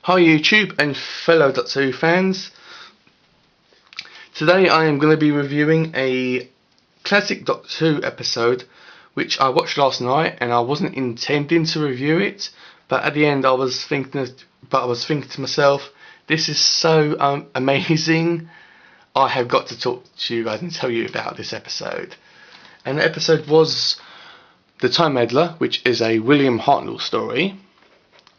Hi YouTube and fellow Doctor Who fans. Today I am going to be reviewing a classic Doctor Who episode which I watched last night, and I wasn't intending to review it, but at the end I was thinking to myself, this is so amazing. I have got to talk to you guys and tell you about this episode. And the episode was The Time Meddler, which is a William Hartnell story.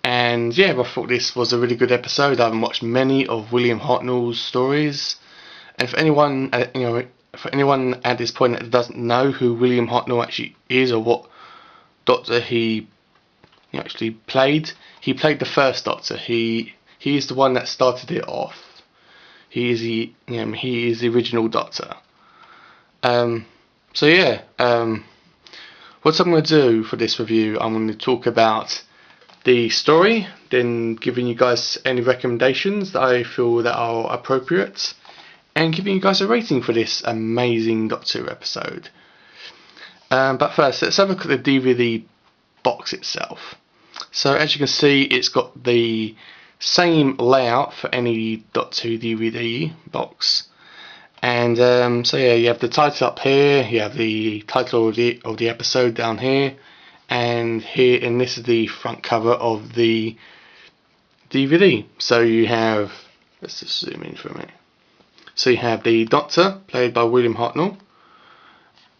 And yeah, I thought this was a really good episode. I haven't watched many of William Hartnell's stories, and for anyone at this point that doesn't know who William Hartnell actually is or what Doctor he actually played, he played the first Doctor. He is the one that started it off. He is the original Doctor. So yeah, what I'm going to do for this review, I'm going to talk about the story, then giving you guys any recommendations that I feel that are appropriate, and giving you guys a rating for this amazing Doctor Who episode. But first, let's have a look at the DVD box itself. So as you can see, it's got the same layout for any Doctor Who DVD box. And so yeah, you have the title up here, you have the title of the episode down here, and this is the front cover of the DVD. So you have, let's just zoom in for a minute. So you have the Doctor, played by William Hartnell,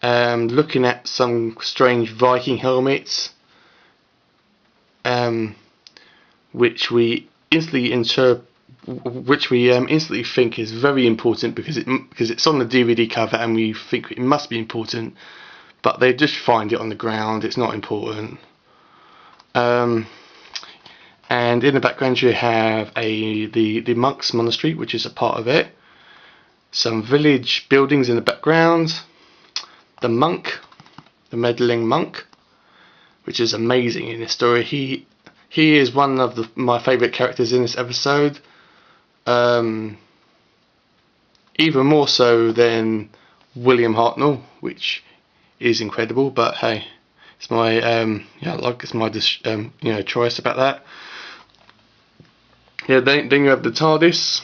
looking at some strange Viking helmets, which we instantly think is very important because it's on the DVD cover, and we think it must be important. But they just find it on the ground. It's not important. And in the background you have the monks' monastery, which is a part of it. Some village buildings in the background. The meddling monk, which is amazing in this story. He is one of my favourite characters in this episode. Even more so than William Hartnell, which is incredible, but hey, it's my choice about that. Yeah, then you have the TARDIS,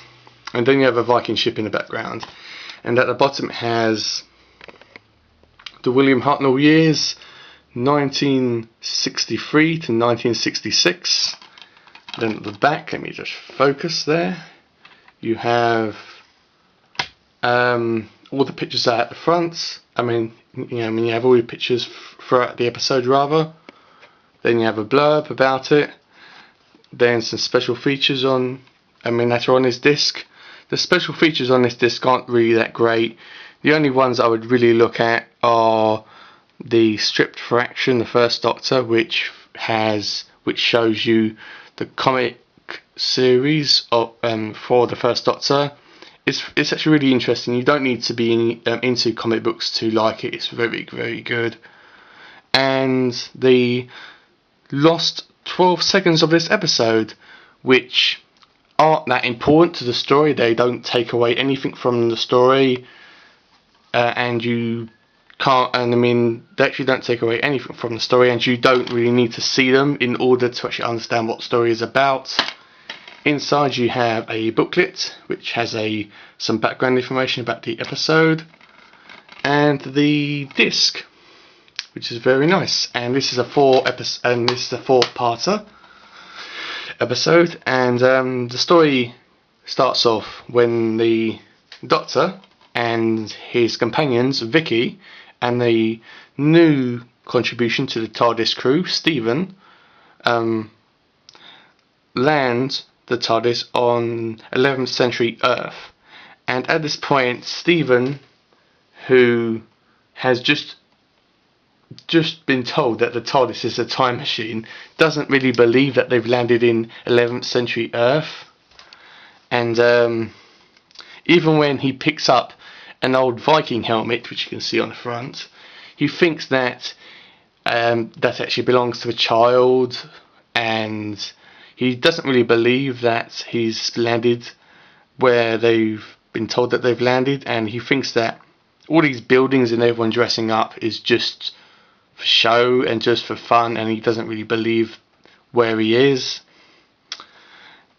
and then you have a Viking ship in the background, and at the bottom it has the William Hartnell years, 1963 to 1966. Then at the back, let me just focus there. You have all the pictures are at the front. You have all your pictures throughout the episode, rather. Then you have a blurb about it. Then some special features that are on this disc. The special features on this disc aren't really that great. The only ones I would really look at are the stripped for action, the first Doctor, which shows you the comic series for the first Doctor. It's actually really interesting. You don't need to be into comic books to like it. It's very, very good. And the lost 12 seconds of this episode, which aren't that important to the story. They don't take away anything from the story, and you can't. They actually don't take away anything from the story, and you don't really need to see them in order to actually understand what the story is about. Inside you have a booklet which has some background information about the episode, and the disc, which is very nice. And this is a four-parter episode, and the story starts off when the Doctor and his companions Vicky and the new contribution to the TARDIS crew, Stephen, land the TARDIS on 11th century Earth. And at this point, Stephen, who has just been told that the TARDIS is a time machine, doesn't really believe that they've landed in 11th century Earth. And even when he picks up an old Viking helmet, which you can see on the front, he thinks that that actually belongs to a child, and he doesn't really believe that he's landed where they've been told that they've landed, and he thinks that all these buildings and everyone dressing up is just for show and just for fun, and he doesn't really believe where he is.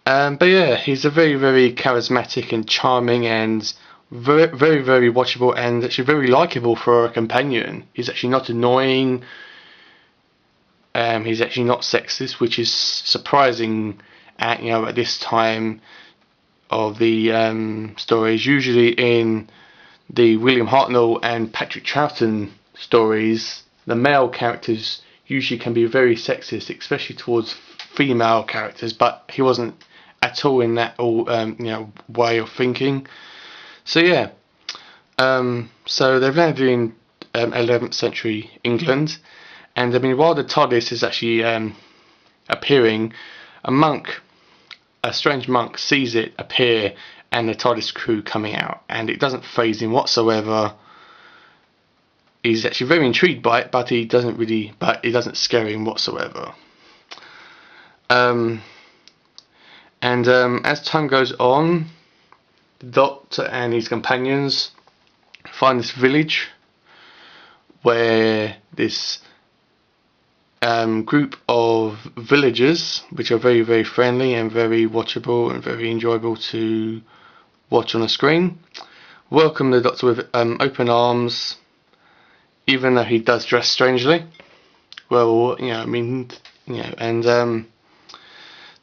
But yeah, he's a very, very charismatic and charming and very, very, very watchable and actually very likable for a companion. He's actually not annoying. He's actually not sexist, which is surprising at this time of the stories. Usually in the William Hartnell and Patrick Troughton stories, the male characters usually can be very sexist, especially towards female characters, but he wasn't at all in that way of thinking. So yeah, so they've landed in 11th century England, and I mean while the TARDIS is actually appearing, a strange monk sees it appear and the TARDIS crew coming out, and it doesn't faze him whatsoever. He's actually very intrigued by it, but it doesn't scare him whatsoever. As time goes on, the Doctor and his companions find this village where this group of villagers, which are very, very friendly and very watchable and very enjoyable to watch on a screen, welcome the Doctor with open arms, even though he does dress strangely. Well, and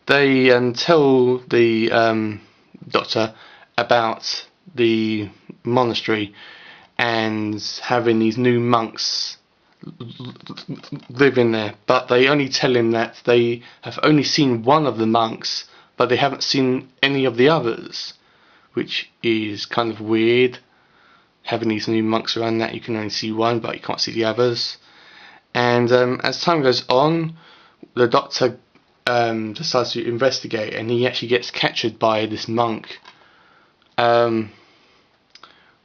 they tell the Doctor about the monastery and having these new monks living there, but they only tell him that they have only seen one of the monks, but they haven't seen any of the others, which is kind of weird. Having these new monks around that you can only see one, but you can't see the others. And as time goes on, the Doctor decides to investigate, and he actually gets captured by this monk,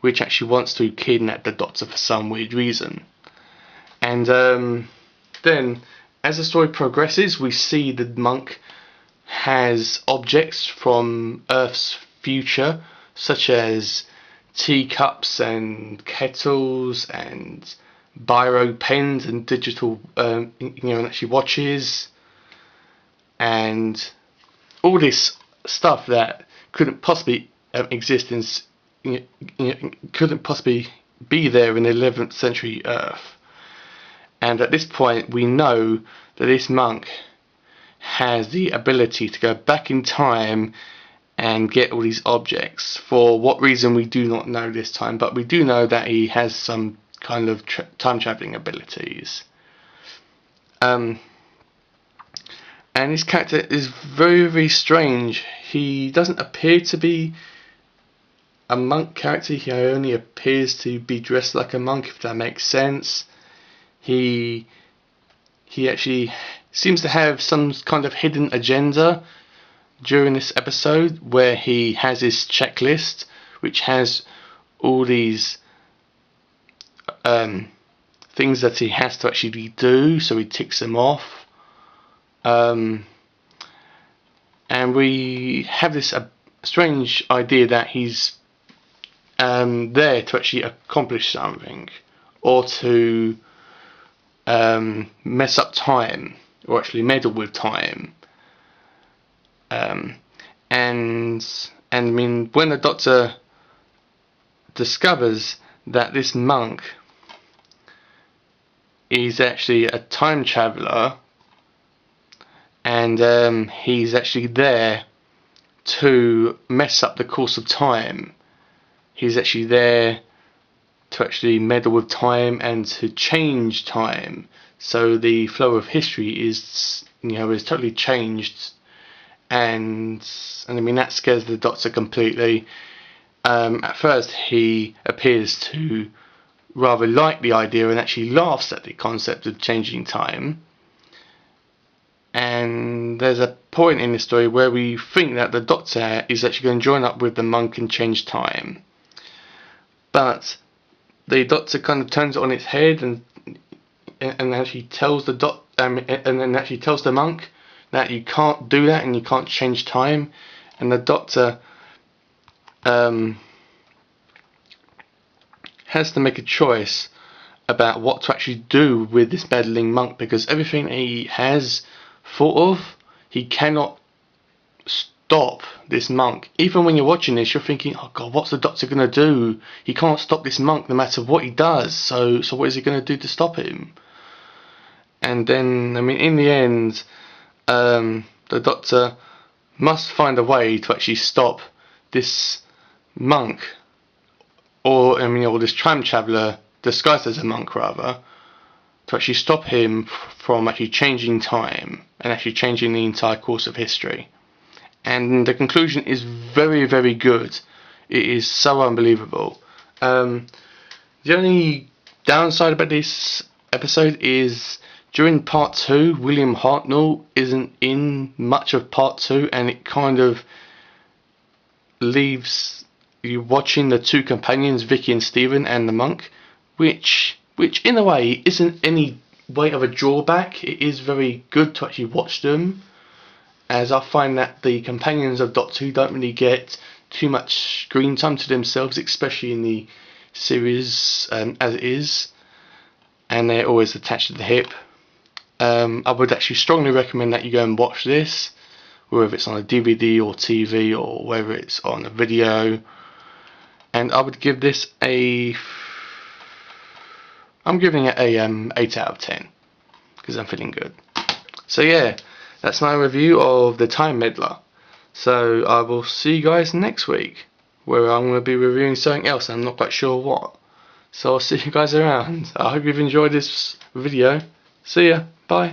which actually wants to kidnap the Doctor for some weird reason. And then, as the story progresses, we see the monk has objects from Earth's future, such as teacups and kettles and biro pens and digital, and actually watches, and all this stuff that couldn't possibly exist in, couldn't possibly be there in 11th century Earth. And at this point, we know that this monk has the ability to go back in time and get all these objects. For what reason we do not know this time, but we do know that he has some kind of time traveling abilities. And his character is very, very strange. He doesn't appear to be a monk character. He only appears to be dressed like a monk, if that makes sense. He actually seems to have some kind of hidden agenda during this episode, where he has his checklist, which has all these things that he has to actually do, so he ticks them off. And we have this strange idea that he's there to actually accomplish something, or to mess up time, or actually meddle with time. And I mean, when the Doctor discovers that this monk is actually a time traveller, and he's actually there to mess up the course of time. He's actually there to actually meddle with time and to change time, so the flow of history is totally changed. And I mean, that scares the Doctor completely. At first, he appears to rather like the idea and actually laughs at the concept of changing time. And there's a point in the story where we think that the Doctor is actually going to join up with the monk and change time. But the Doctor kind of turns it on its head and actually tells tells the monk that you can't do that and you can't change time. And the Doctor has to make a choice about what to actually do with this meddling monk, because everything he has thought of, he cannot stop this monk. Even when you're watching this, you're thinking, oh god, what's the Doctor gonna do? He can't stop this monk no matter what he does. So what is he gonna do to stop him? And then, I mean, in the end, the Doctor must find a way to actually stop this monk, or this time traveller disguised as a monk, rather, to actually stop him from actually changing time and actually changing the entire course of history. And the conclusion is very, very good. It is so unbelievable. The only downside about this episode is during part 2, William Hartnell isn't in much of part 2, and it kind of leaves you watching the two companions, Vicky and Stephen, and the monk, which in a way isn't any way of a drawback. It is very good to actually watch them, as I find that the companions of Doctor Who don't really get too much screen time to themselves, especially in the series as it is, and they're always attached to the hip. I would actually strongly recommend that you go and watch this, whether it's on a DVD or TV or whether it's on a video, and I would give this I'm giving it a 8 out of 10 because I'm feeling good. So yeah, that's my review of the Time Meddler. So I will see you guys next week, where I'm going to be reviewing something else. I'm not quite sure what. So I'll see you guys around. I hope you've enjoyed this video. See ya. Bye.